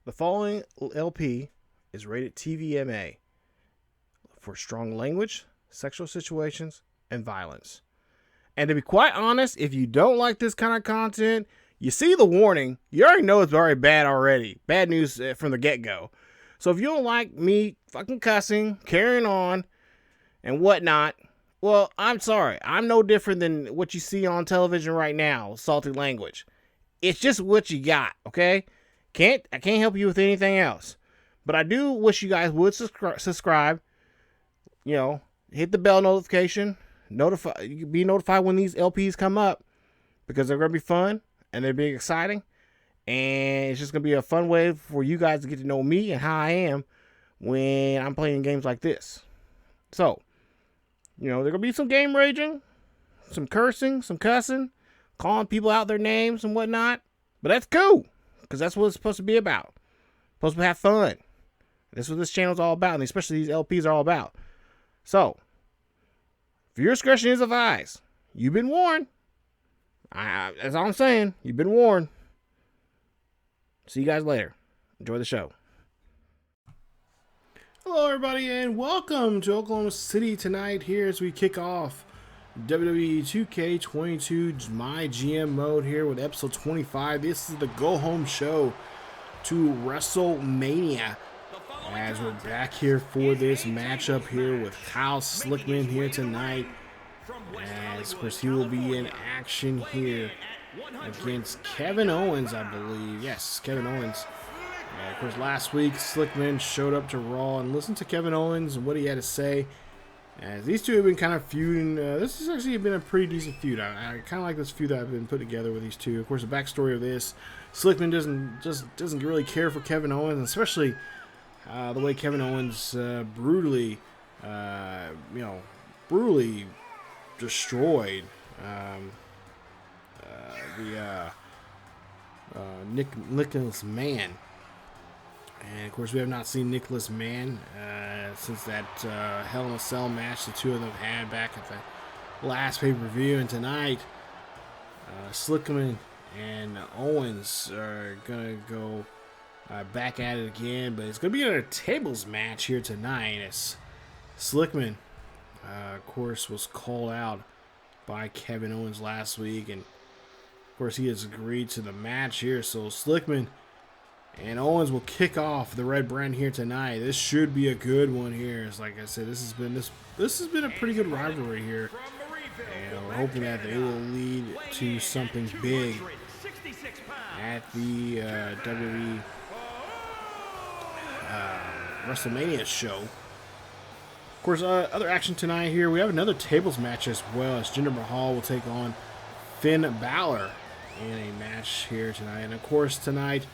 The following LP is rated TVMA for strong language, sexual situations, and violence. And to be quite honest, if you don't like this kind of content, you see the warning, you already know it's already bad already. Bad news from the get-go. So if you don't like me fucking cussing, carrying on, and whatnot, well, I'm sorry. I'm no different than what you see on television right now, salty language. It's just what you got, okay? I can't help you with anything else. But I do wish you guys would subscribe. You know, hit the bell notification. Be notified when these LPs come up, because they're going to be fun and they're being exciting. And it's just going to be a fun way for you guys to get to know me and how I am when I'm playing games like this. So, you know, there's going to be some game raging, some cursing, some cussing, calling people out their names and whatnot. But that's cool, because that's what it's supposed to be about. Supposed to have fun. That's what this channel's all about, and especially these LPs are all about. So, for your discretion is advised. You've been warned. That's all I'm saying. You've been warned. See you guys later. Enjoy the show. Hello, everybody, and welcome to Oklahoma City tonight here as we kick off WWE 2K22 MyGM mode here with episode 25. This is the go-home show to WrestleMania, as we're back here for this matchup here with Kyle Slickman here tonight. As, of course, he will be in action here against Kevin Owens, I believe. Yes, Kevin Owens. Of course, last week, Slickman showed up to Raw and listened to Kevin Owens and what he had to say. As these two have been kind of feuding. This has actually been a pretty decent feud. I kind of like this feud that I've been put together with these two. Of course, the backstory of this, Slickman doesn't really care for Kevin Owens, especially the way Kevin Owens brutally destroyed Nicholas Mann. And of course, we have not seen Nicholas Mann since that Hell in a Cell match the two of them had back at the last pay-per-view. And tonight, Slickman and Owens are gonna go back at it again, but it's gonna be a tables match here tonight. As Slickman, of course, was called out by Kevin Owens last week, and of course, he has agreed to the match here. So Slickman and Owens will kick off the Red Brand here tonight. This should be a good one here. It's like I said, this has been a pretty good rivalry here, and we're hoping that they will lead to something big at the WWE WrestleMania show. Of course, other action tonight here. We have another tables match as well, as Jinder Mahal will take on Finn Balor in a match here tonight. And of course, tonight,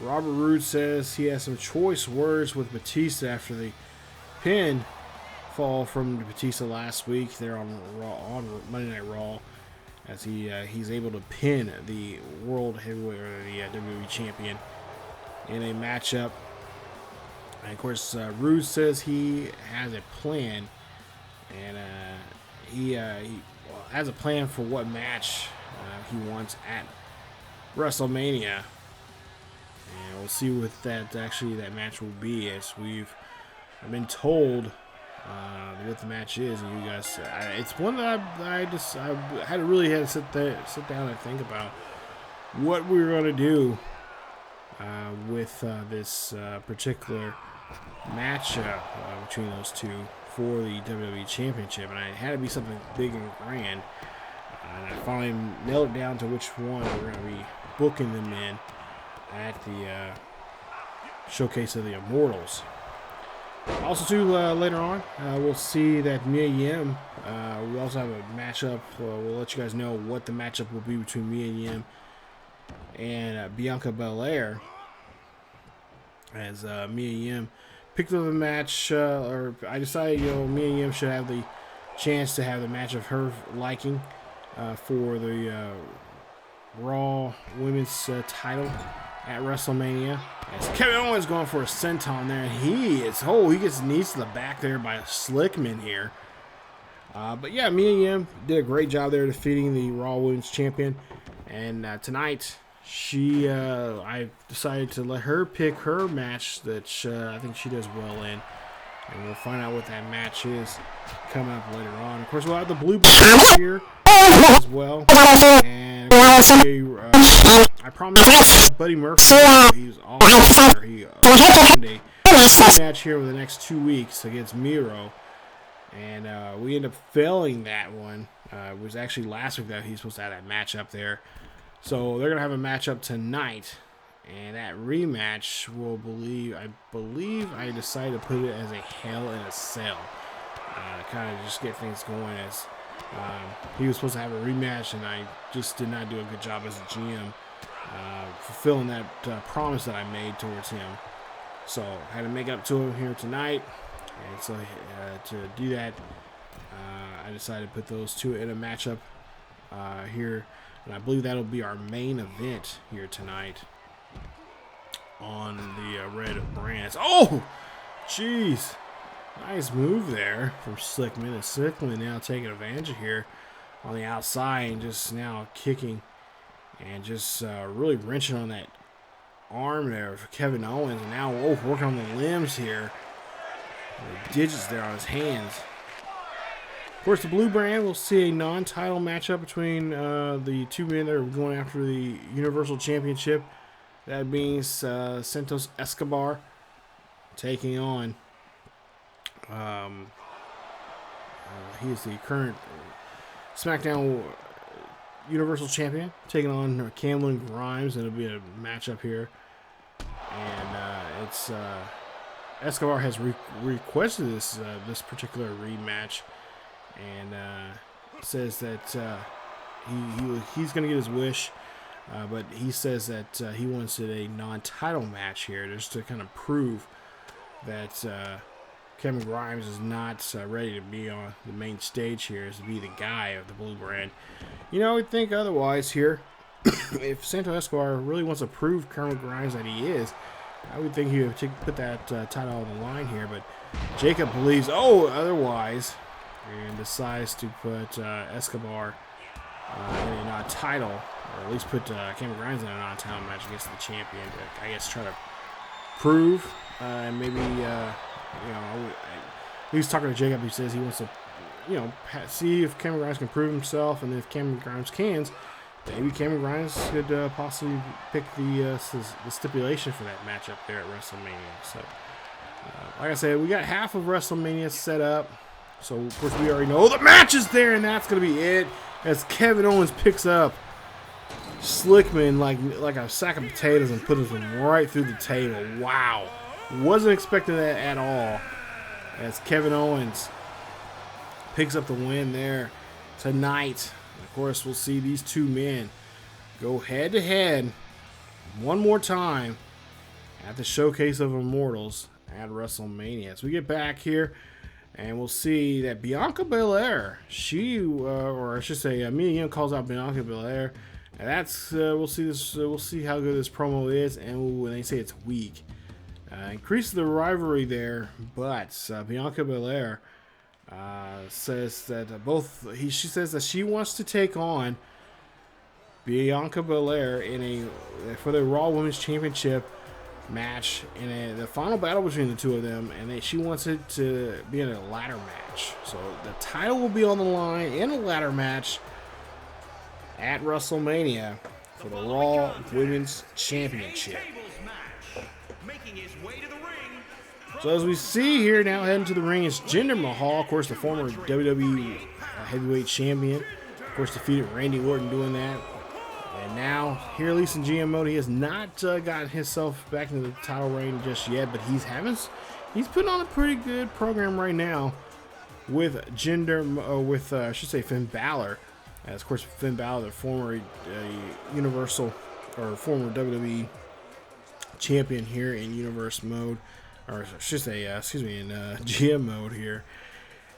Robert Roode says he has some choice words with Batista after the pin fall from Batista last week there on Monday Night Raw, as he's able to pin the World Heavyweight, or the WWE Champion, in a matchup. And of course, Roode says he has a plan, and he has a plan for what match he wants at WrestleMania. And we'll see what that match will be, as I've been told what the match is, and you guys, it's one that I had to sit down and think about what we were going to do with this particular matchup between those two for the WWE Championship, and it had to be something big and grand. And I finally nailed it down to which one we're going to be booking them in at the Showcase of the Immortals. Also, too, later on, we'll see that Mia Yim. We also have a matchup. We'll let you guys know what the matchup will be between Mia Yim and Bianca Belair. As Mia Yim picked up a match, or I decided, Mia Yim should have the chance to have the match of her liking for the Raw Women's title at WrestleMania. As Kevin Owens going for a senton there, and he gets knees to the back there by Slickman here. But yeah, Mia Yim did a great job there defeating the Raw Women's Champion. And tonight, I decided to let her pick her match that I think she does well in. And we'll find out what that match is coming up later on. Of course, we'll have the blue brand here as well. And of course, I promised Buddy Murphy he's awesome. He a match here over the next 2 weeks against Miro. And we ended up failing that one. It was actually last week that he's supposed to have that match up there. So they're going to have a matchup tonight. And that rematch I believe I decided to put it as a Hell in a Cell. To kind of just get things going as he was supposed to have a rematch, and I just did not do a good job as a GM fulfilling that promise that I made towards him. So I had to make up to him here tonight. And so to do that, I decided to put those two in a matchup here. And I believe that'll be our main event here tonight on the red brands. Oh, jeez. Nice move there from Slickman. And Slickman now taking advantage of here on the outside and just now kicking and just really wrenching on that arm there for Kevin Owens. And now working on the limbs here. The digits there on his hands. Of course, the blue brand will see a non-title matchup between the two men that are going after the Universal Championship. That being Santos Escobar taking on. He is the current Smackdown Universal Champion, taking on Cameron Grimes, and it'll be a matchup here. And it's Escobar has requested this particular rematch, and says that he's going to get his wish. But he says that he wants it a non-title match here just to kind of prove that Kevin Grimes is not ready to be on the main stage here, is to be the guy of the blue brand. You know, I would think otherwise here. If Santos Escobar really wants to prove Kevin Grimes that he is, I would think he would put that title on the line here. But Jacob believes otherwise and decides to put Escobar in a non-title, or at least put Cameron Grimes in a non-title match against the champion to, I guess, try to prove and maybe, he was talking to Jacob. He says he wants to, see if Cameron Grimes can prove himself, and if Cameron Grimes can, maybe Cameron Grimes could possibly pick the stipulation for that matchup there at WrestleMania. So, like I said, we got half of WrestleMania set up. So, of course, we already know the match is there, and that's going to be it. As Kevin Owens picks up Slickman like a sack of potatoes and puts him right through the table. Wow. Wasn't expecting that at all. As Kevin Owens picks up the win there tonight. Of course, we'll see these two men go head-to-head one more time at the Showcase of Immortals at WrestleMania. As we get back here, and we'll see that Bianca Belair, or I should say, MyGM calls out Bianca Belair, and that's we'll see this. We'll see how good this promo is, and when they say it's weak, increase the rivalry there. But Bianca Belair says that she says that she wants to take on Bianca Belair for the Raw Women's Championship match in the final battle between the two of them, and she wants it to be in a ladder match. So the title will be on the line in a ladder match at WrestleMania for the Raw Women's Championship. So as we see here now heading to the ring is Jinder Mahal, of course the former WWE heavyweight champion, of course defeated Randy Orton doing that. And now, here at least in GM mode, he has not gotten himself back into the title reign just yet, but he's putting on a pretty good program right now with Finn Balor. As of course, Finn Balor, the former Universal or former WWE champion here in Universe mode, or I should say, in GM mode here.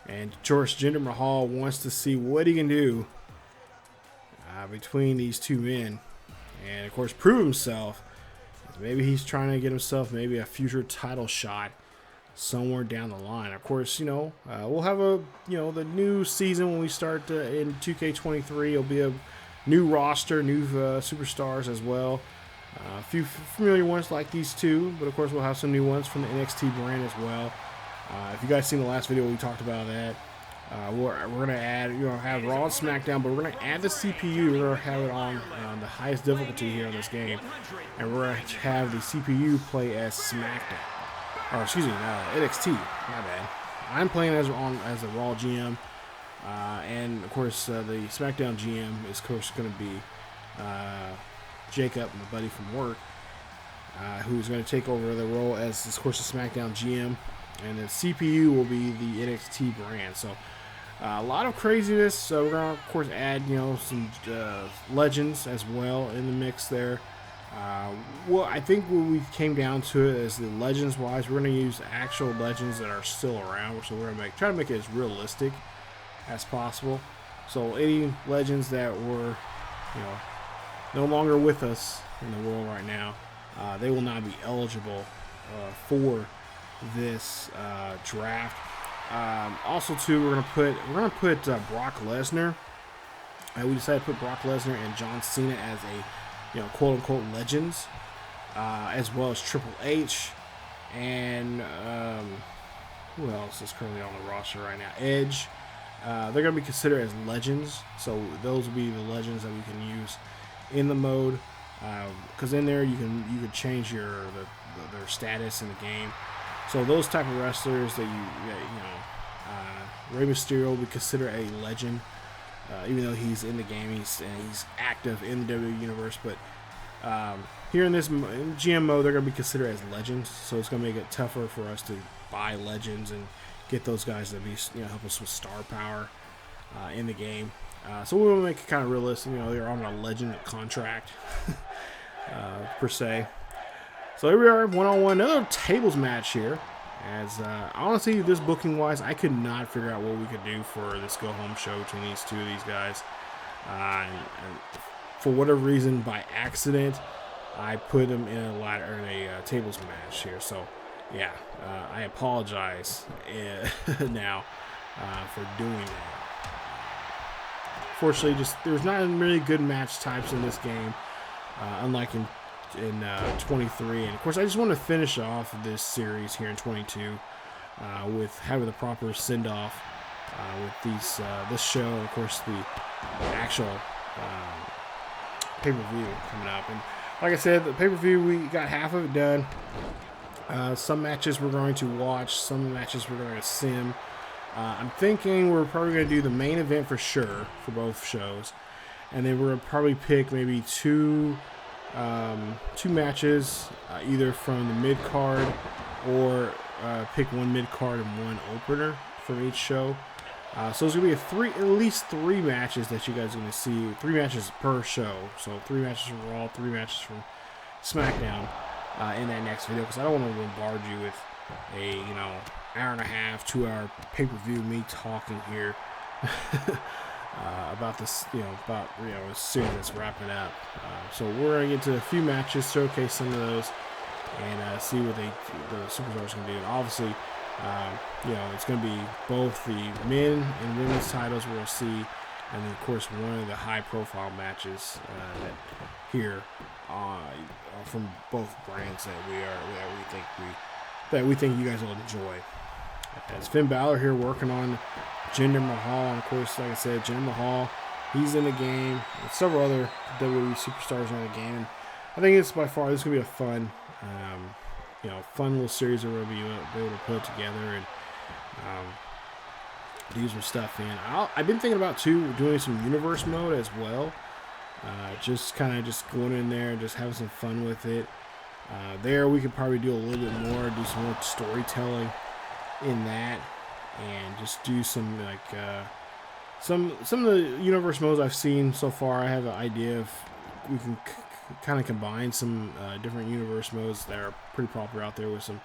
And of course, Jinder Mahal wants to see what he can do between these two men, and of course prove himself. Maybe he's trying to get himself maybe a future title shot somewhere down the line. Of course, we'll have the new season when we start in 2K23. It'll be a new roster, new superstars as well. A few familiar ones like these two, but of course we'll have some new ones from the NXT brand as well. If you guys seen the last video, we talked about that. We're going to add, have Raw and SmackDown, but we're going to add the CPU. We're going to have it on the highest difficulty here in this game, and we're going to have the CPU play as SmackDown, or excuse me, NXT. My bad. I'm playing as a Raw GM, and of course the SmackDown GM is of course going to be Jacob, my buddy from work, who's going to take over the role as, of course, the SmackDown GM, and the CPU will be the NXT brand. So a lot of craziness. So we're going to, of course, add some legends as well in the mix there. Well, I think when we came down to it is the legends wise, we're going to use actual legends that are still around. So we're going to try to make it as realistic as possible. So any legends that were no longer with us in the world right now, they will not be eligible for this draft. Also, too, we're gonna put Brock Lesnar. We decided to put Brock Lesnar and John Cena as a quote unquote legends, as well as Triple H and who else is currently on the roster right now? Edge. They're gonna be considered as legends, so those will be the legends that we can use in the mode, because in there you can change their status in the game. So those type of wrestlers that Rey Mysterio will be considered a legend, even though he's in the game, he's active in the WWE universe. But here in this GM mode, they're going to be considered as legends, so it's going to make it tougher for us to buy legends and get those guys to be help us with star power in the game. So we'll make it kind of realistic. They're on a legend contract per se. So here we are, one-on-one, another tables match here. As honestly, this booking wise, I could not figure out what we could do for this go home show between these two of these guys. And for whatever reason, by accident, I put them in a tables match here. So yeah, I apologize now for doing that. Fortunately, there's not really good match types in this game, unlike in 23. And of course, I just want to finish off this series here in 22 with having the proper send off with this show, and of course the actual pay-per-view coming up. And like I said, the pay-per-view, we got half of it done. Some matches we're going to watch, some matches we're going to sim. I'm thinking we're probably going to do the main event for sure for both shows, and then we're going to probably pick maybe two matches, either from the mid card or pick one mid card and one opener from each show. So it's going to be at least three matches that you guys are going to see. 3 matches per show. So 3 matches from Raw, 3 matches from SmackDown in that next video, because I don't want to bombard you with a hour and a half, 2 hour pay-per-view, me talking here about this, a series that's wrapping up. So we're going to get to a few matches, showcase some of those, and see what the superstars can do. And obviously, it's going to be both the men and women's titles we'll see, and then of course one of the high-profile matches here from both brands that we think you guys will enjoy. As Finn Balor here working on Jinder Mahal, and of course, like I said, Jinder Mahal, he's in the game. And several other WWE superstars are in the game. And I think it's by far, this is going to be a fun, fun little series that we're going to be able to put together and do some stuff in. I've been thinking about, too, doing some universe mode as well. Just kind of just going in there and just having some fun with it. There we could probably do a little bit more, do some more storytelling in that, and just do some some of the universe modes I've seen so far. I have an idea of we can kind of combine some different universe modes that are pretty popular out there with some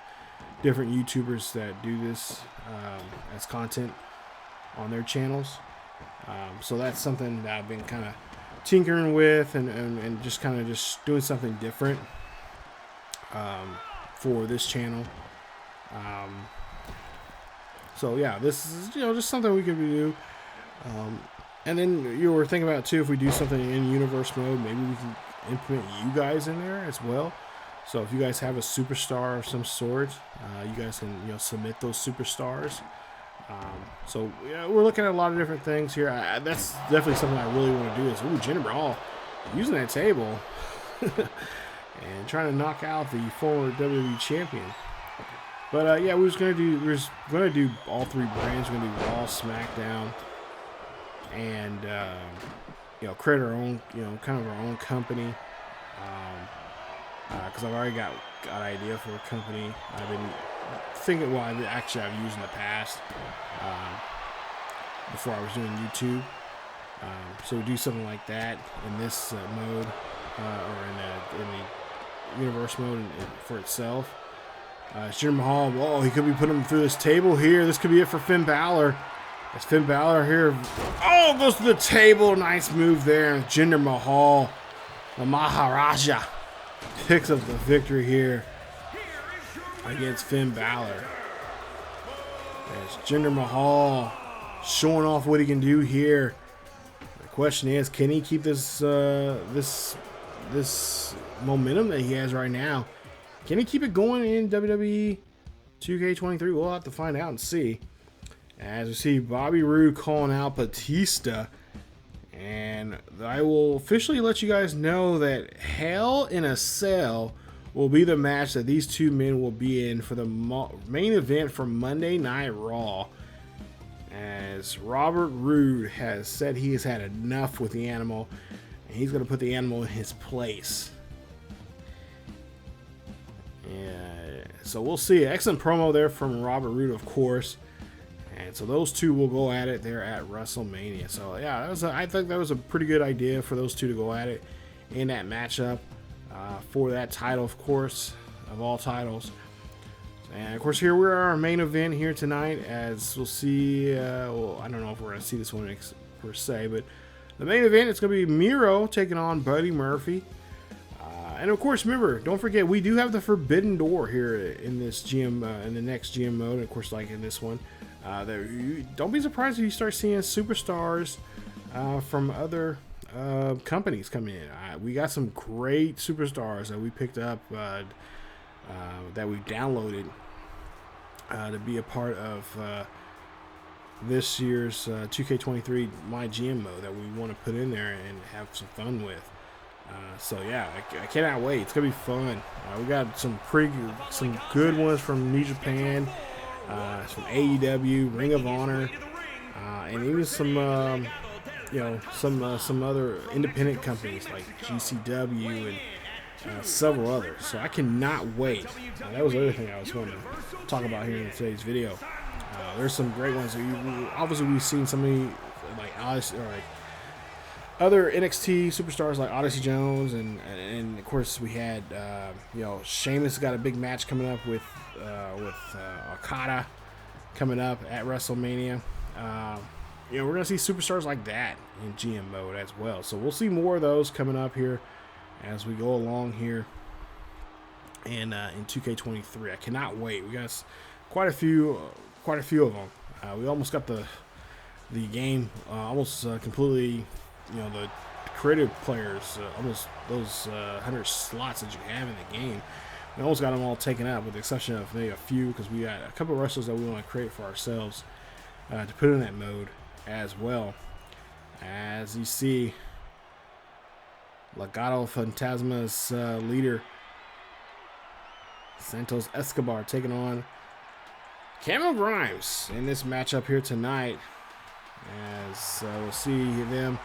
different YouTubers that do this as content on their channels. So that's something that I've been kind of tinkering with and just kind of just doing something different for this channel. So yeah, this is just something we can do. And then you were thinking about too, if we do something in universe mode, maybe we can implement you guys in there as well. So if you guys have a superstar of some sort, you guys can submit those superstars. So yeah, we're looking at a lot of different things here. That's definitely something I really want to do. Is Jinder Mahal using that table and trying to knock out the former WWE champion. But yeah, we're gonna do all three brands. We're gonna do Raw, SmackDown, and create our own kind of our own company. Because I've already got an idea for a company. I've been thinking, well, I've used in the past before I was doing YouTube. So we do something like that in this mode, or in the universe mode for itself. Jinder Mahal, oh, he could be putting him through this table here. This could be it for Finn Balor. As Finn Balor here, oh, goes to the table. Nice move there. Jinder Mahal, the Maharaja, picks up the victory here against Finn Balor. As Jinder Mahal showing off what he can do here. The question is, can he keep this this momentum that he has right now? Can he keep it going in WWE 2K23? We'll have to find out and see. As we see Bobby Roode calling out Batista. And I will officially let you guys know that Hell in a Cell will be the match that these two men will be in for the main event for Monday Night Raw. As Robert Roode has said he has had enough with the animal, and he's going to put the animal in his place. So we'll see. Excellent promo there from Robert Roode, of course. And so those two will go at it there at WrestleMania. So yeah, I think that was a pretty good idea for those two to go at it in that matchup for that title, of course, of all titles. And of course, here we're our main event here tonight. As we'll see, well, I don't know if we're going to see this one per se, but the main event, it's going to be Miro taking on Buddy Murphy. And of course, remember, don't forget, we do have the Forbidden Door here in this GM, in the next GM mode. And of course, like in this one, don't be surprised if you start seeing superstars from other companies coming in. We got some great superstars that we picked up, that we downloaded to be a part of this year's 2K23 MyGM mode that we want to put in there and have some fun with. So yeah, I cannot wait. It's gonna be fun. We got some good ones from New Japan, from AEW, Ring of Honor, and even some some other independent companies like GCW and several others. So I cannot wait. That was the other thing I was going to talk about here in today's video. There's some great ones. Obviously, we've seen somebody like Odyssey, or like other NXT superstars like Odyssey Jones, and of course we had Sheamus got a big match coming up with Okada coming up at WrestleMania. We're gonna see superstars like that in GM mode as well. So we'll see more of those coming up here as we go along here in 2K23. I cannot wait. We got quite a few of them. We almost got the game almost completely. The creative players, almost those 100 slots that you have in the game, we almost got them all taken out, with the exception of maybe a few, because we got a couple of wrestlers that we want to create for ourselves to put in that mode as well. As you see, Legado Fantasma's leader, Santos Escobar, taking on Cameron Grimes in this matchup here tonight. As we'll see them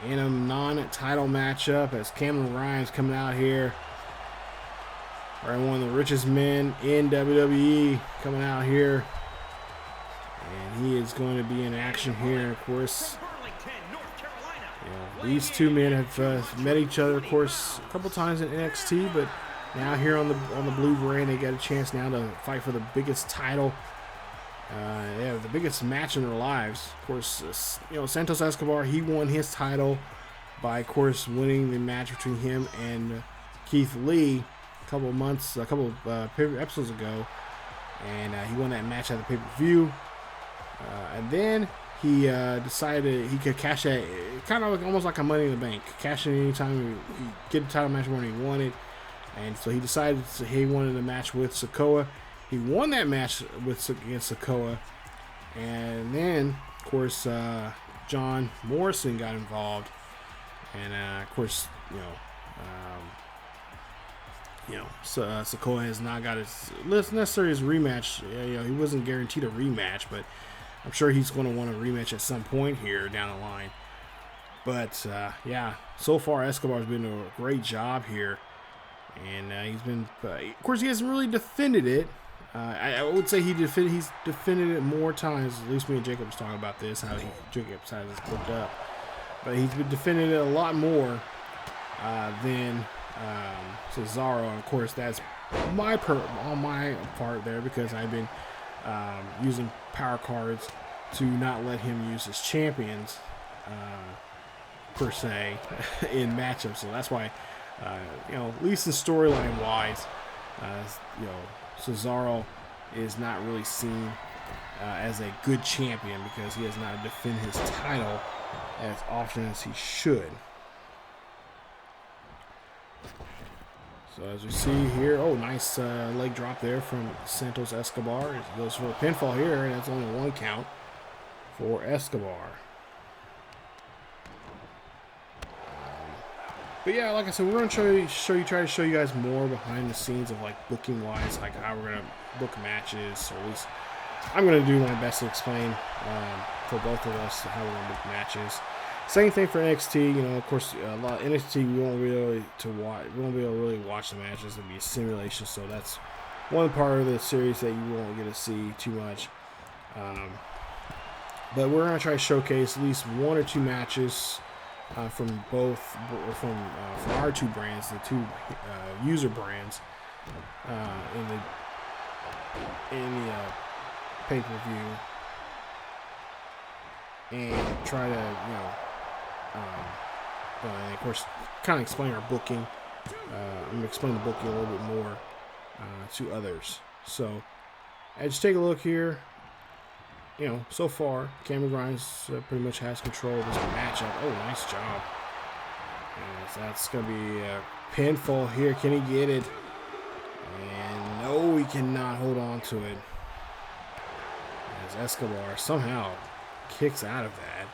in a non-title matchup, as Cameron Grimes coming out here, right, one of the richest men in WWE coming out here, and he is going to be in action here. And of course, these two men have met each other, of course, a couple times in NXT, but now here on the blue brand, they got a chance now to fight for the biggest title. The biggest match in their lives. Of course, Santos Escobar, he won his title by, of course, winning the match between him and Keith Lee a couple episodes ago, and he won that match at the pay-per-view. And then he decided he could cash that, kind of almost like a Money in the Bank, cash in anytime he get the title match when he wanted. And so he decided he wanted a match with Sikoa. He won that match against Sikoa. And then, of course, John Morrison got involved. And, of course, Sikoa has not got necessarily his rematch. He wasn't guaranteed a rematch, but I'm sure he's going to want a rematch at some point here down the line. But, so far Escobar's been doing a great job here. And he's been, of course, he hasn't really defended it. I would say he's defended it more times. At least me and Jacob was talking about this, how Jacob's had this booked up. But he's been defending it a lot more than Cesaro. And of course, that's on my part there, because I've been using power cards to not let him use his champions per se in matchups. So that's why. At least in storyline wise, Cesaro is not really seen as a good champion, because he has not defended his title as often as he should. So as we see here, nice leg drop there from Santos Escobar. He goes for a pinfall here, and that's only one count for Escobar. But yeah, like I said, we're going to try to show you guys more behind the scenes of, like, booking wise, like how we're going to book matches, or at least I'm going to do my best to explain for both of us how we're going to book matches. Same thing for NXT. Of course, a lot of NXT we won't be able to really watch the matches. It'll be a simulation, so that's one part of the series that you won't get to see too much. But we're going to try to showcase at least one or two matches. From our two brands, the two user brands in the pay-per-view, and try to and of course kind of explain our booking. I'm going to explain the booking a little bit more to others. So just take a look here. So far, Cameron Grimes pretty much has control of this matchup. Oh, nice job. And that's going to be a pinfall here. Can he get it? And no, he cannot hold on to it. As Escobar somehow kicks out of that.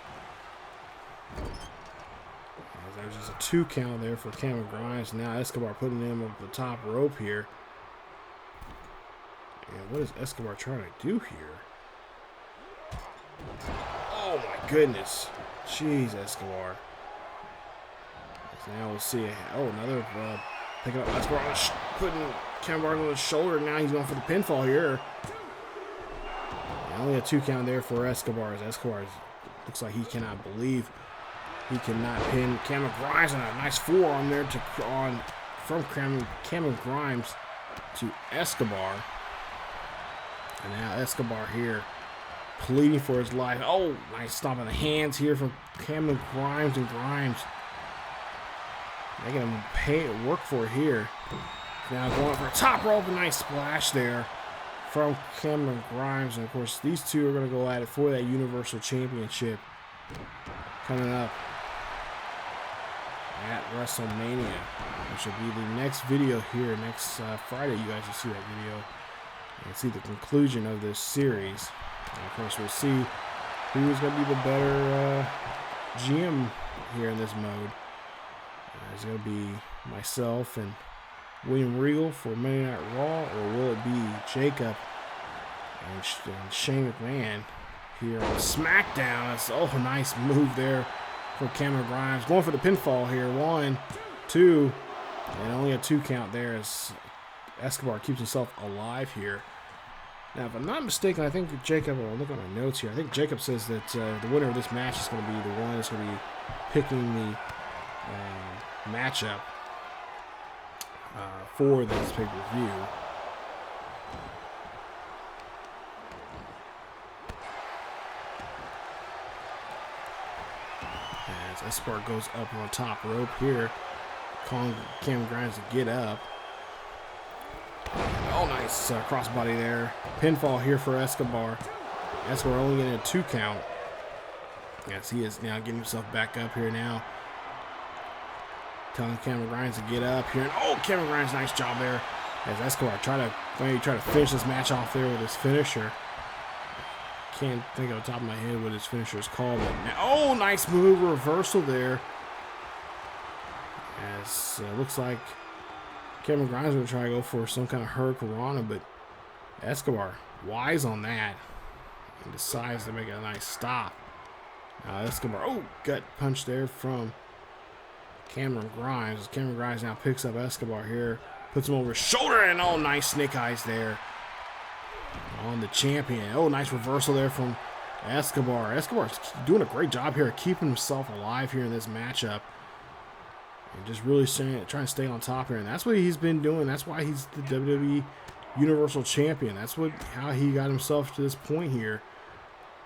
As there's just a 2 count there for Cameron Grimes. Now Escobar putting him up the top rope here. And what is Escobar trying to do here? Oh my goodness. Jeez, Escobar. So now we'll see. Another picking up Escobar, putting Cameron on his shoulder. Now he's going for the pinfall here. And only a 2 count there for Escobar. As Escobar looks like he cannot believe he cannot pin Cameron Grimes, and a nice forearm there from Cameron Grimes to Escobar. And now Escobar here, pleading for his life. Oh, nice stomp on the hands here from Cameron Grimes, and Grimes making him work for it here. Now going for a top rope, a nice splash there from Cameron Grimes. And of course, these two are going to go at it for that Universal Championship coming up at WrestleMania, which will be the next video here next Friday. You guys will see that video and see the conclusion of this series. And of course, we'll see who's going to be the better GM here in this mode. It's going to be myself and William Regal for Monday Night Raw, or will it be Jacob and Shane McMahon here on SmackDown? That's a nice move there for Cameron Grimes. Going for the pinfall here. 1, 2, and only a 2 count there as Escobar keeps himself alive here. Now, if I'm not mistaken, I think Jacob, I'll look at my notes here, I think Jacob says that the winner of this match is going to be the one that's going to be picking the matchup for this pay-per-view. As Escobar goes up on top rope here, calling Cameron Grimes to get up. Oh, nice crossbody there. Pinfall here for Escobar. Escobar only getting a 2 count. Yes, he is now getting himself back up here now. Telling Cameron Grimes to get up here. And, oh, Cameron Grimes, nice job there. As Escobar try to finish this match off there with his finisher. Can't think off the top of my head what his finisher is called. But now, oh, nice move, reversal there. As looks like Cameron Grimes is going to try to go for some kind of hurricanrana, but Escobar wise on that and decides to make a nice stop. Escobar, oh, gut punch there from Cameron Grimes. Cameron Grimes now picks up Escobar here, puts him over his shoulder, and oh, nice snake eyes there on the champion. Oh, nice reversal there from Escobar. Escobar's doing a great job here keeping himself alive here in this matchup. And just really trying to stay on top here. And that's what he's been doing. That's why he's the WWE Universal Champion. That's how he got himself to this point here.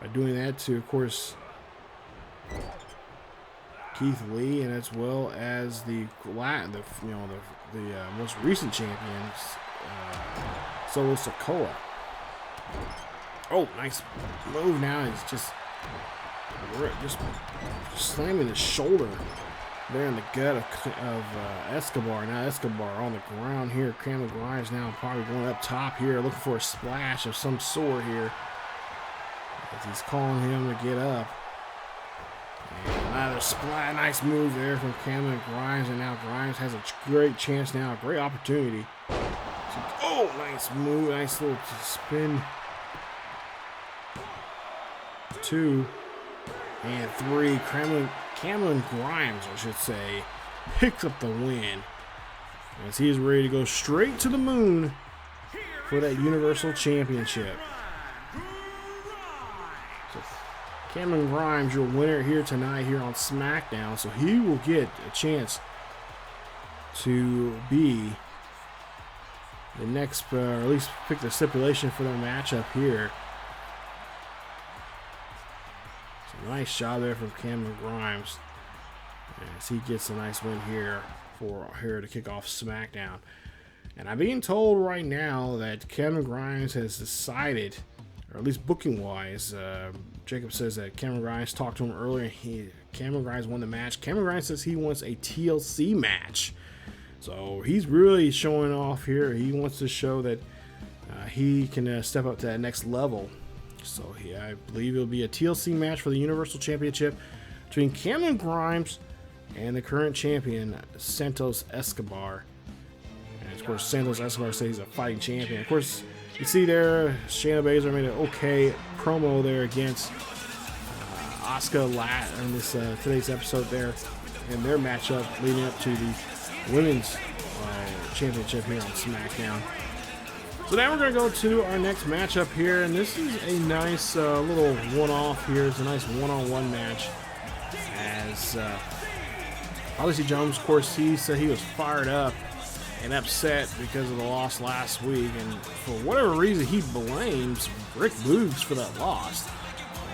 By doing that to, of course, Keith Lee, and as well as the most recent champions, Solo Sikoa. Oh, nice move now. He's just slamming his shoulder there in the gut of Escobar. Now Escobar on the ground here. Cameron Grimes now probably going up top here, looking for a splash of some sort here. As he's calling him to get up. And another splash. Nice move there from Cameron Grimes. And now Grimes has a great chance now. A great opportunity. Oh, nice move. Nice little spin. 2 and 3. Cameron Grimes, I should say, picks up the win as he is ready to go straight to the moon for that Universal Championship. So Cameron Grimes, your winner here tonight here on SmackDown, so he will get a chance to be the next, or at least pick the stipulation for their matchup here. Nice job there from Cameron Grimes as he gets a nice win here to kick off SmackDown. And I'm being told right now that Cameron Grimes has decided, or at least booking wise, Jacob says that Cameron Grimes talked to him earlier. Cameron Grimes won the match. Cameron Grimes says he wants a TLC match. So he's really showing off here. He wants to show that he can step up to that next level. So yeah, I believe it'll be a TLC match for the Universal Championship between Cameron Grimes and the current champion, Santos Escobar. And of course, Santos Escobar says he's a fighting champion. Of course, you see there, Shayna Baszler made an okay promo there against Asuka in this today's episode there, in their matchup leading up to the women's championship here on SmackDown. So now we're going to go to our next matchup here, and this is a nice little one-off here. It's a nice one-on-one match. As Odyssey Jones, of course, he said he was fired up and upset because of the loss last week, and for whatever reason, he blames Rick Boogs for that loss.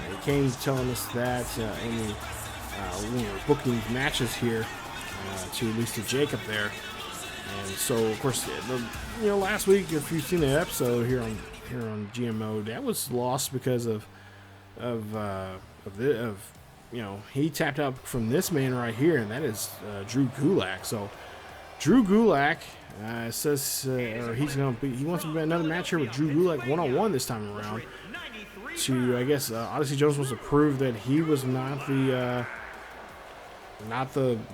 He came telling us that when we were booking these matches here, to at least to Jacob there. And so, of course, last week, if you've seen the episode here on GMO, that was lost because of he tapped out from this man right here, and that is Drew Gulak. So Drew Gulak says he wants to be another match here with Drew Gulak one-on-one this time around. To, I guess, Odyssey Jones wants to prove that he was not the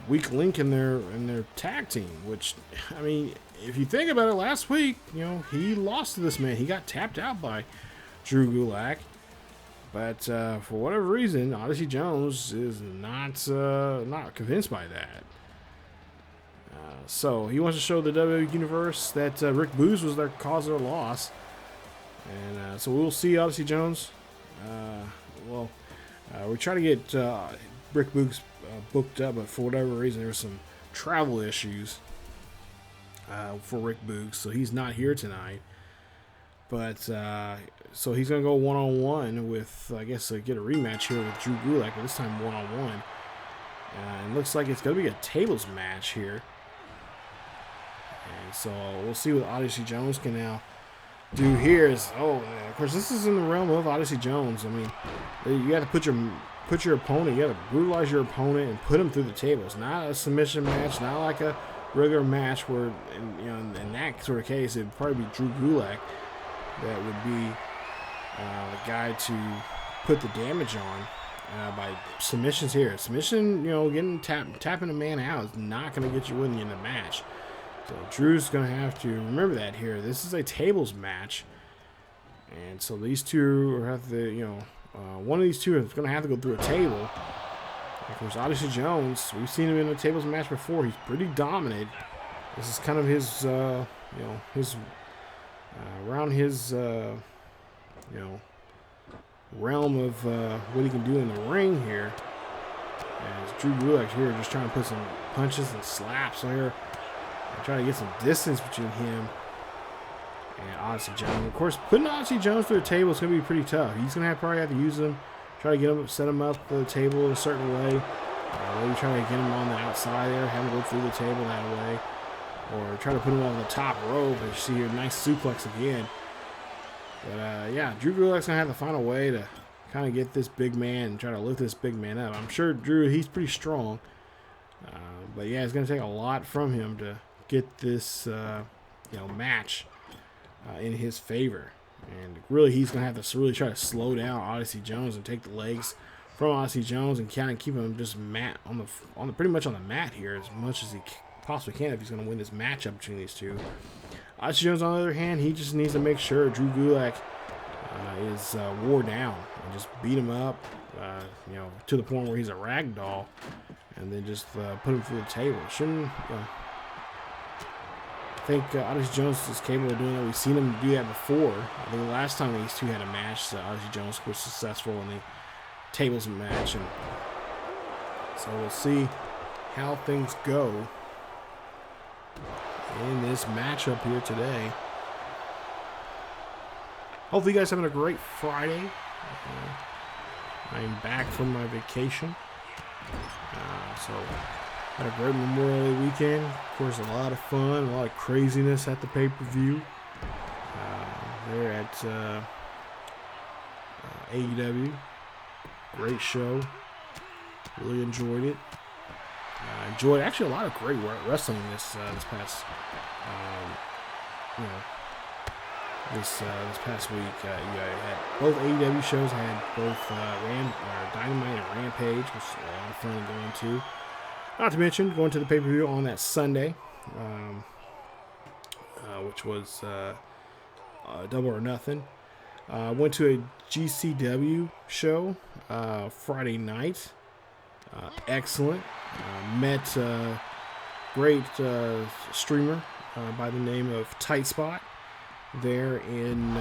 weak link in their tag team, which, I mean, if you think about it, last week, he lost to this man. He got tapped out by Drew Gulak, but for whatever reason, Odyssey Jones is not convinced by that. So he wants to show the WWE Universe that Rick Boogs was their cause of their loss, and so we'll see Odyssey Jones. We try to get Rick Boogs booked up, but for whatever reason, there were some travel issues for Rick Boogs, so he's not here tonight. But so he's gonna go one-on-one with, I guess, get a rematch here with Drew Gulak, but this time one-on-one. And it looks like it's gonna be a tables match here. And so we'll see what Odyssey Jones can now do here. Of course, this is in the realm of Odyssey Jones. I mean, you got to put your put your opponent, you got to brutalize your opponent and put him through the table. It's not a submission match, not like a regular match where, in that sort of case, it would probably be Drew Gulak that would be the guy to put the damage on by submissions here. Submission, getting tapping a man out is not going to get you winning in the match. So Drew's going to have to remember that here. This is a tables match, and so these two have to, one of these two is going to have to go through a table. Of course, Odyssey Jones, we've seen him in a tables match before. He's pretty dominant. This is kind of his, around his, realm of what he can do in the ring here. As Drew Gulak here just trying to put some punches and slaps here. And trying to get some distance between him and Odyssey Jones. Of course, putting Odyssey Jones through the table is going to be pretty tough. He's going to probably have to use him, try to get him, set him up for the table in a certain way. Maybe try to get him on the outside there, have him go through the table that way. Or try to put him on the top rope. As you see here, nice suplex again. But, yeah, Drew Gulak's going to have to find a way to kind of get this big man and try to lift this big man up. I'm sure Drew, he's pretty strong. But, yeah, it's going to take a lot from him to get this, match in his favor. And really, he's going to have to really try to slow down Odyssey Jones and take the legs from Odyssey Jones and kind of keep him just on the pretty much on the mat here as much as he possibly can if he's going to win this matchup between these two. Odyssey Jones, on the other hand, he just needs to make sure Drew Gulak is wore down and just beat him up, to the point where he's a rag doll, and then just put him through the table. Shouldn't, I think Odyssey Jones is capable of doing that. We've seen him do that before. I think the last time these two had a match, Odyssey Jones was successful in the tables match, and so we'll see how things go in this matchup here today. Hopefully you guys having a great Friday. I'm back from my vacation. So had a great Memorial Day weekend. Of course, a lot of fun, a lot of craziness at the pay-per-view. There at AEW. Great show. Really enjoyed it. Enjoyed actually a lot of great wrestling this past this past week. You had both AEW shows. Had both Dynamite and Rampage, which was a lot of fun going to. Not to mention going to the pay-per-view on that Sunday, which was Double or Nothing. Went to a GCW show Friday night. Excellent. Met a great streamer by the name of Tight Spot there in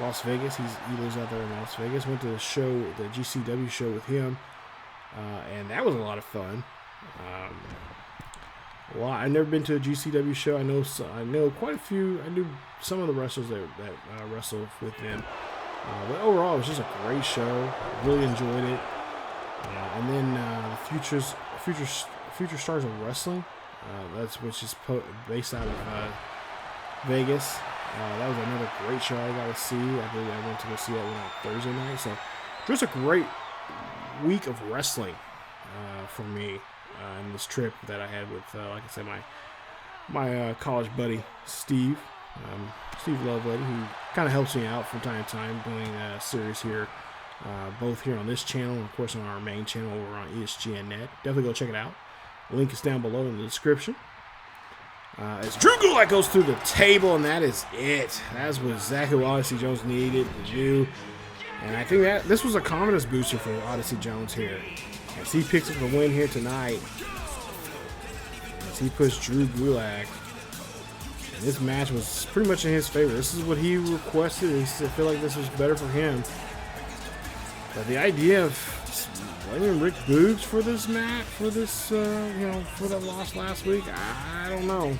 Las Vegas. He lives out there in Las Vegas. Went to the show, the GCW show with him, and that was a lot of fun. I've never been to a GCW show. I know quite a few. I knew some of the wrestlers that wrestled with them. But overall, it was just a great show. Really enjoyed it. And then the Future Stars of Wrestling, which is based out of Vegas. That was another great show I got to see. I believe I went to go see that one on Thursday night. So just a great week of wrestling for me in this trip that I had with, like I said, my college buddy Steve Lovelady, who kind of helps me out from time to time doing a series here. Both here on this channel and, of course, on our main channel over on ESGNet. Definitely go check it out. Link is down below in the description. As Drew Gulak goes through the table, and that is it. That's what exactly what Odyssey Jones needed to do. And I think that this was a confidence booster for Odyssey Jones here. As he picks up the win here tonight. As he puts Drew Gulak. And this match was pretty much in his favor. This is what he requested. He said, I feel like this was better for him. But the idea of blaming Rick Boogs for this match, for that loss last week, I don't know.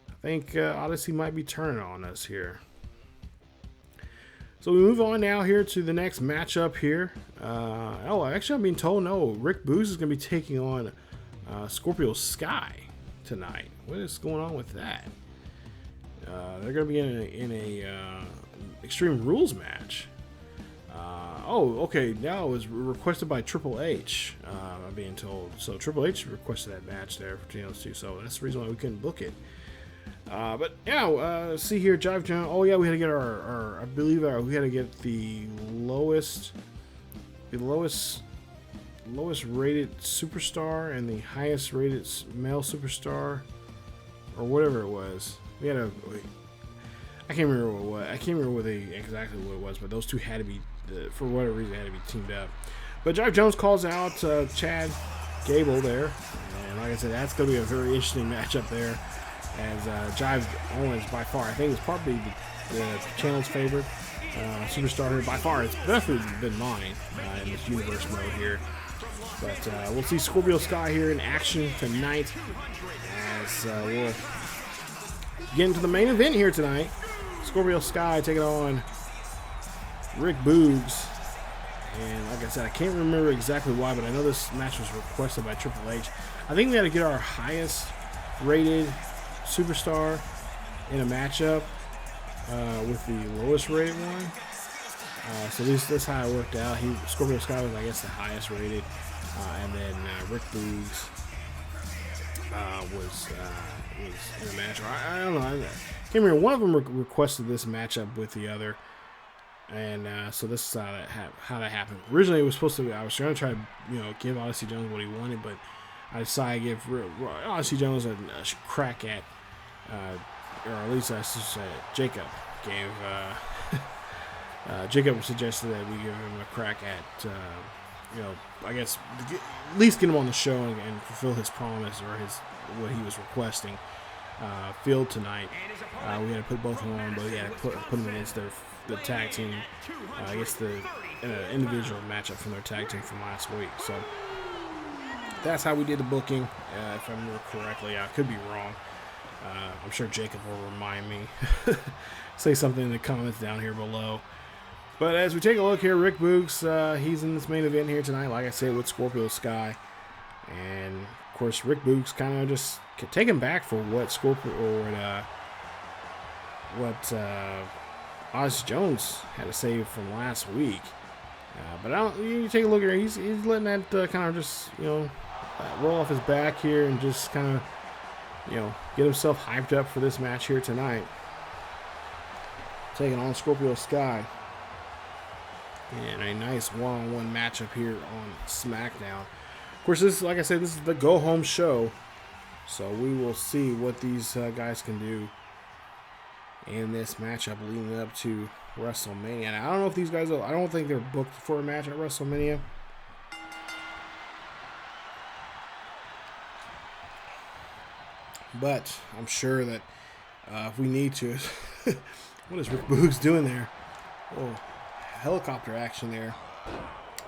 I think Odyssey might be turning on us here. So we move on now here to the next matchup here. Actually, I'm being told no, Rick Boogs is going to be taking on Scorpio Sky tonight. What is going on with that? They're going to be in a Extreme Rules match. Oh, okay. Now it was requested by Triple H. I'm being told. So Triple H requested that match there between those two. So that's the reason why we couldn't book it. But yeah, see here, Jive Jones. Oh yeah, we had to get our I believe we had to get the lowest rated superstar and the highest rated male superstar, or whatever it was. We had a. I can't remember what it was. I can't remember exactly what it was, but those two had to be, for whatever reason, had to be teamed up. But Jive Jones calls out Chad Gable there, and like I said, that's going to be a very interesting matchup there. As Jive Owens, by far, I think it's probably the channel's favorite superstar here. By far, it's definitely been mine in this universe mode here. But we'll see Scorpio Sky here in action tonight as we'll get into the main event here tonight. Scorpio Sky taking on Rick Boogs. And like I said, I can't remember exactly why, but I know this match was requested by Triple H. I think we had to get our highest rated superstar in a matchup with the lowest rated one. So at least that's how it worked out. Scorpio Sky was, I guess, the highest rated. And then Rick Boogs was in a match. I don't know. I can't remember. One of them requested this matchup with the other. And so this is how that happened. Originally, it was supposed to be, I was trying to try to, give Odyssey Jones what he wanted, but I decided to give Odyssey Jones a crack at, or at least I should say, Jacob gave, Jacob suggested that we give him a crack at, I guess, at least get him on the show and fulfill his promise or what he was requesting. Field tonight. We had to put both of them on, but we had to put them against the tag team. I guess the individual matchup from their tag team from last week. So that's how we did the booking, if I remember correctly. I could be wrong. I'm sure Jacob will remind me. Say something in the comments down here below. But as we take a look here, Rick Boogs, he's in this main event here tonight, like I said, with Scorpio Sky. And, of course, Rick Boogs kind of just taken back for what Scorpio or what Oz Jones had to say from last week. But you take a look here, he's letting that kind of just, roll off his back here and just kind of, get himself hyped up for this match here tonight. Taking on Scorpio Sky. And a nice one-on-one matchup here on Smackdown. Of course, this, like I said, this is the go-home show. So we will see what these guys can do in this matchup leading up to WrestleMania. And I don't know if these guys, I don't think they're booked for a match at WrestleMania. But I'm sure that if we need to, what is Rick Boogs doing there? Oh, helicopter action there.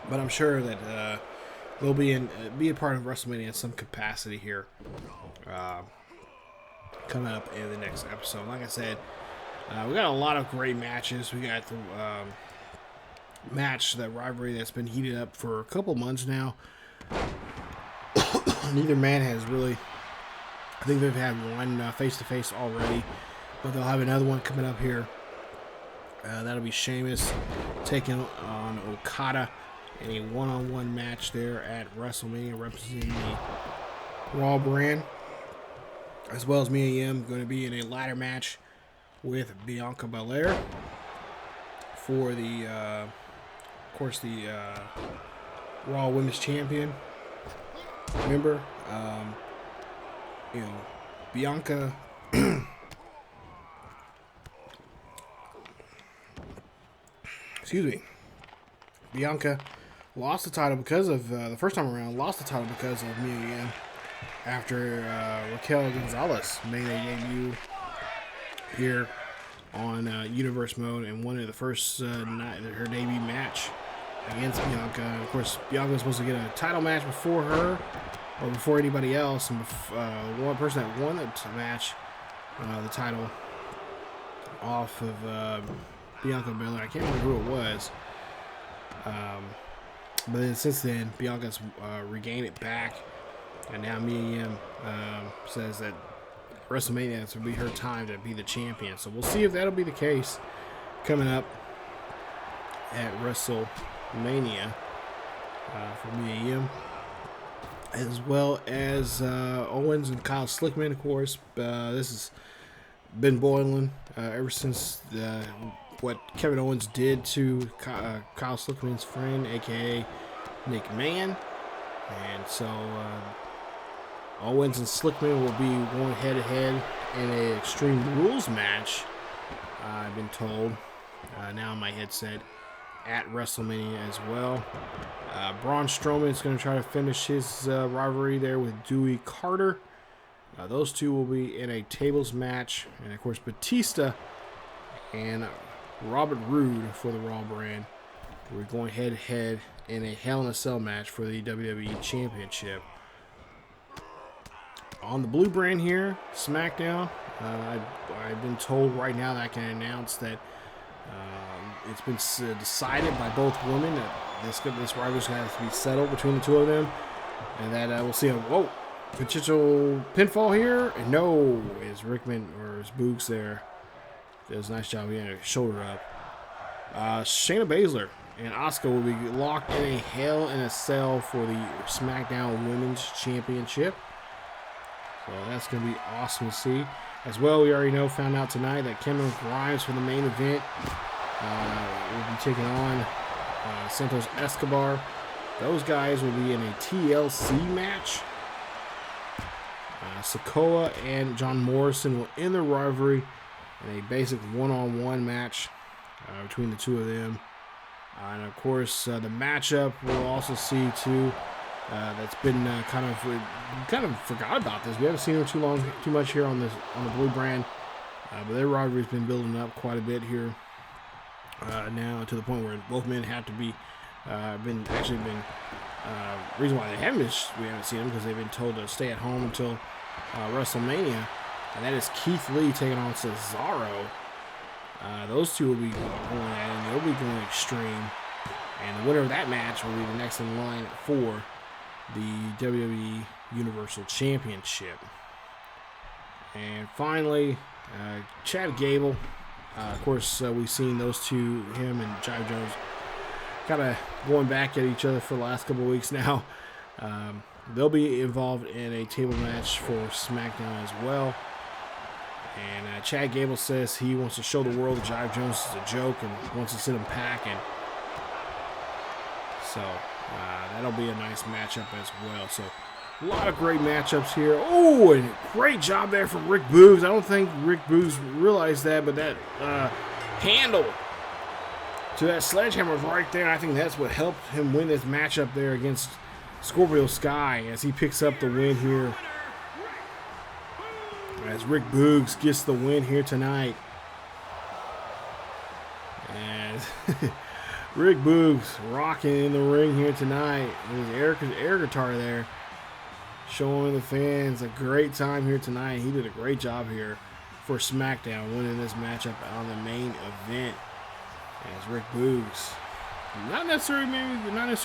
But I'm sure that they'll be a part of WrestleMania in some capacity here coming up in the next episode. Like I said, we got a lot of great matches. We got the that rivalry that's been heated up for a couple months now. Neither man has really, I think they've had one face-to-face already, but they'll have another one coming up here. That'll be Sheamus taking on Okada in a one-on-one match there at WrestleMania, representing the Raw brand, as well as MyGM going to be in a ladder match with Bianca Belair for the, of course, the Raw Women's Champion. Remember, Bianca. Excuse me. Bianca lost the title because of the first time around. Lost the title because of MyGM after Raquel Gonzalez made a debut here on Universe Mode and won the first night her debut match against Bianca. Of course, Bianca was supposed to get a title match before her or before anybody else, and one person that won the match, the title, off of Bianca Belair. I can't remember who it was. But then since then, Bianca's regained it back, and now MyGM says that WrestleMania is going to be her time to be the champion. So we'll see if that'll be the case coming up at WrestleMania for MyGM, as well as Owens and Kyle Slickman, of course. This has been boiling ever since what Kevin Owens did to Kyle Slickman's friend, aka Nick Mann. And so Owens and Slickman will be going head-to-head in an Extreme Rules match, I've been told, now in my headset, at WrestleMania as well. Braun Strowman is going to try to finish his rivalry there with Dewey Carter. Those two will be in a tables match. And, of course, Batista and Robert Roode for the Raw brand. We're going head-to-head in a Hell in a Cell match for the WWE Championship. On the blue brand here, Smackdown, I've been told right now that I can announce that it's been decided by both women that this rivalry is going to have to be settled between the two of them, and that we'll see a potential pinfall here. And no, is Rickman or is Boogs there? Does a nice job getting a shoulder up. Shayna Baszler and Asuka will be locked in a Hell in a Cell for the SmackDown Women's Championship. So that's going to be awesome to see. As well, we already found out tonight that Cameron Grimes for the main event will be taking on Santos Escobar. Those guys will be in a TLC match. Sikoa and John Morrison will end the rivalry in a basic one-on-one match between the two of them. And of course, the matchup we'll also see too. That's been kind of forgot about this. We haven't seen them too much here on the blue brand, but their rivalry's been building up quite a bit here now, to the point where both men have to be reason why we haven't seen them, because they've been told to stay at home until WrestleMania, and that is Keith Lee taking on Cesaro. Those two will be going at it, and they'll be going extreme, and the winner of that match will be the next in line for the WWE Universal Championship. And finally, Chad Gable. Of course, we've seen those two, him and Jive Jones, kind of going back at each other for the last couple of weeks now. They'll be involved in a table match for SmackDown as well. And Chad Gable says he wants to show the world that Jive Jones is a joke and wants to send him packing. So that'll be a nice matchup as well. So a lot of great matchups here. Oh, and great job there from Rick Boogs. I don't think Rick Boogs realized that, but that handle to that sledgehammer was right there. I think that's what helped him win this matchup there against Scorpio Sky, as he picks up the win here. As Rick Boogs gets the win here tonight. And Rick Boogs rocking in the ring here tonight with his air guitar there, showing the fans a great time here tonight. He did a great job here for SmackDown, winning this matchup on the main event. As Rick Boogs, not necessarily in a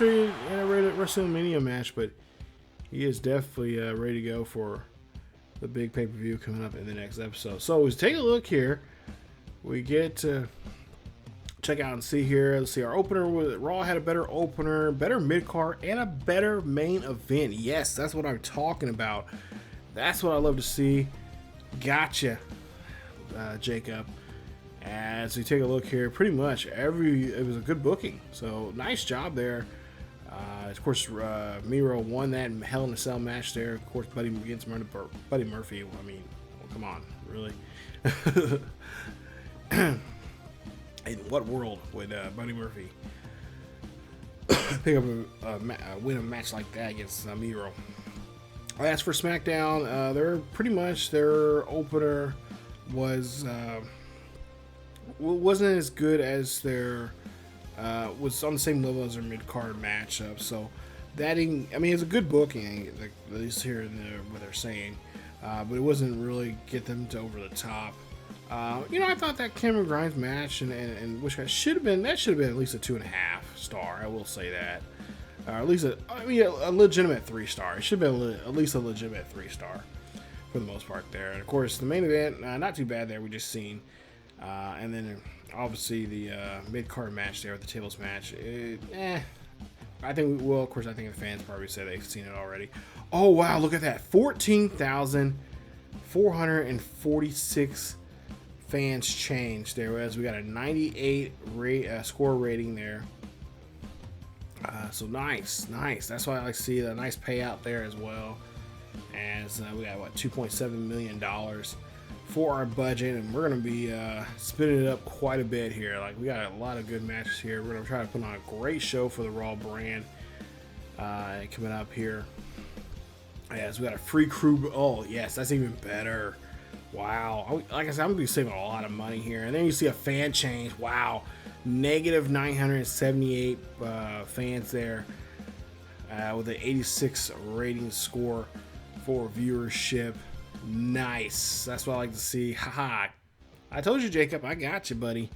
WrestleMania match, but he is definitely ready to go for the big pay-per-view coming up in the next episode. So let's take a look here. We get to check out and see here. Let's see, our opener with Raw had a better opener, better mid-card, and a better main event. Yes, that's what I'm talking about. That's what I love to see. Gotcha, Jacob. As we take a look here, pretty much it was a good booking. So nice job there. Of course, Miro won that Hell in a Cell match there. Of course, Buddy against Buddy Murphy. I mean, well, come on, really? In what world would Buddy Murphy pick up win a match like that against Miro? As for SmackDown, their opener wasn't as good as their was on the same level as their mid-card matchup. So that, it's a good booking, at least here in what they're saying, but it wasn't really get them to over the top. I thought that Cameron Grimes match and which should have been at least a 2.5 star. I will say that, at least a legitimate 3-star. It should have been at least a legitimate 3-star for the most part there. And of course, the main event, not too bad there. We just seen And then obviously the mid-card match there, the tables match. I think we will. Of course, I think the fans probably say they've seen it already. Oh wow, look at that! 14,446 fans changed there. As we got a 98 score rating there. So nice. That's why I like to see a nice payout there as well. As we got what, $2.7 million for our budget, and we're gonna be spinning it up quite a bit here. Like, we got a lot of good matches here. We're gonna try to put on a great show for the Raw brand coming up here. As we got a free crew. Oh yes, that's even better. Wow. Like I said, I'm gonna be saving a lot of money here. And then you see a fan change. Wow. Negative 978 fans there with an 86 rating score for viewership. Nice. That's what I like to see. Haha. I told you, Jacob. I got you, buddy.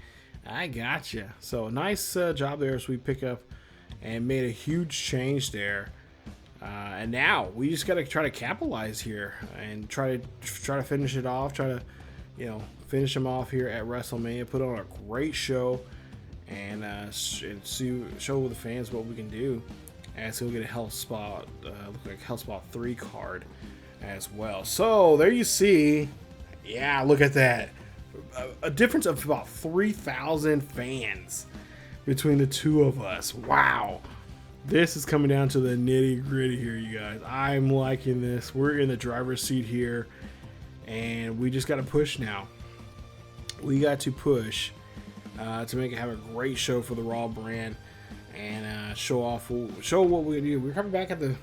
I got you. So nice job there as we pick up and made a huge change there. And now we just got to try to capitalize here and try to finish it off. Try to, finish them off here at WrestleMania. Put on a great show and show the fans what we can do. And so we'll get a Hell Spot, look like Hell Spot 3 card as well. So there you see, yeah, look at that, a difference of about 3,000 fans between the two of us. Wow, this is coming down to the nitty gritty here, you guys. I'm liking this. We're in the driver's seat here, and we just got to push now. We got to push to make it have a great show for the Raw brand and show what we do. We're coming back at the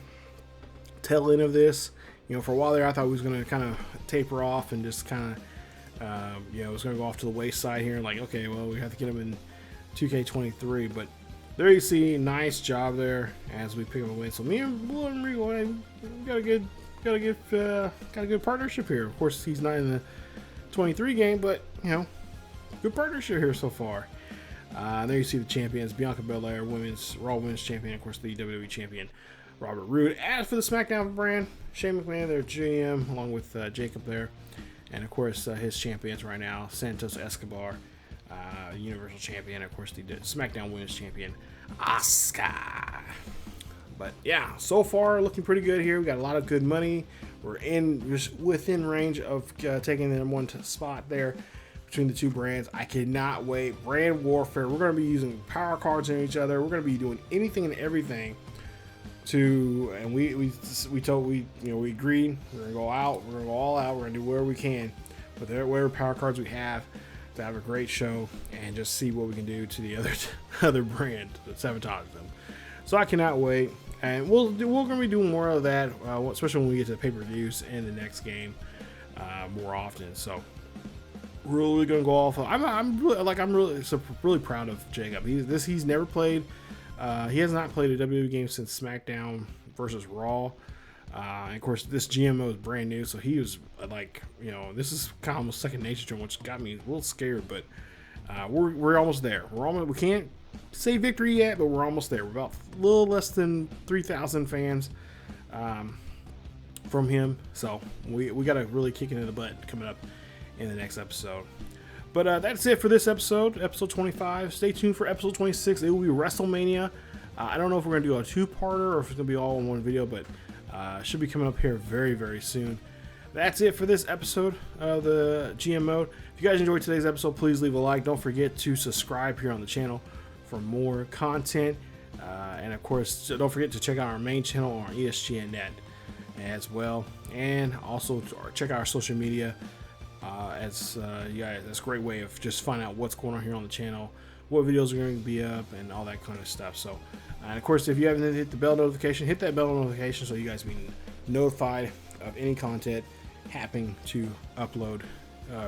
tail end of this. For a while there, I thought we was going to kind of taper off and just kind of, it was going to go off to the wayside here. Like, okay, well, we have to get them in 2K23. But there you see, nice job there as we pick up a win. So me and Miro, got a good partnership here. Of course, he's not in the 23 game, but good partnership here so far. There you see the champions: Bianca Belair, Raw Women's Champion, of course, the WWE Champion, Robert Roode. As for the Smackdown brand, Shane McMahon, their GM, along with Jacob there, and of course his champions right now, Santos Escobar, Universal Champion, of course the SmackDown Women's Champion, Asuka. But yeah, so far looking pretty good here. We got a lot of good money. We're within range of taking the #1 spot there between the two brands. I cannot wait. Brand warfare. We're going to be using power cards on each other. We're going to be doing anything and everything and we agreed we're going to go out. We're going to go all out. We're going to do whatever we can with whatever power cards we have to have a great show and just see what we can do to the other brand that sabotages them. So I cannot wait. And we're going to be doing more of that, especially when we get to the pay-per-views in the next game more often. So really gonna go off. I'm really proud of Jacob. He's never played. He has not played a WWE game since SmackDown versus Raw. And of course, this GMO is brand new, so he was like, this is kind of almost second nature to him, which got me a little scared. But we're almost there. We can't say victory yet, but we're almost there. We're about a little less than 3,000 fans from him, so we got to really kick it in the butt coming up in the next episode. But that's it for this episode 25. Stay tuned for episode 26. It will be WrestleMania. I don't know if we're going to do a two-parter or if it's going to be all in one video, but it should be coming up here very, very soon. That's it for this episode of the GM Mode. If you guys enjoyed today's episode, please leave a like. Don't forget to subscribe here on the channel for more content. And of course, don't forget to check out our main channel on ESGNet as well. And also check out our social media. That's a great way of just finding out what's going on here on the channel, what videos are going to be up, and all that kind of stuff. So, and of course, if you haven't hit the bell notification, hit that bell notification so you guys be notified of any content happening to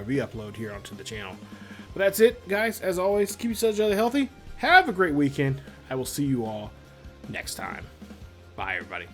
re-upload here onto the channel. But that's it, guys. As always, keep yourselves healthy. Have a great weekend. I will see you all next time. Bye, everybody.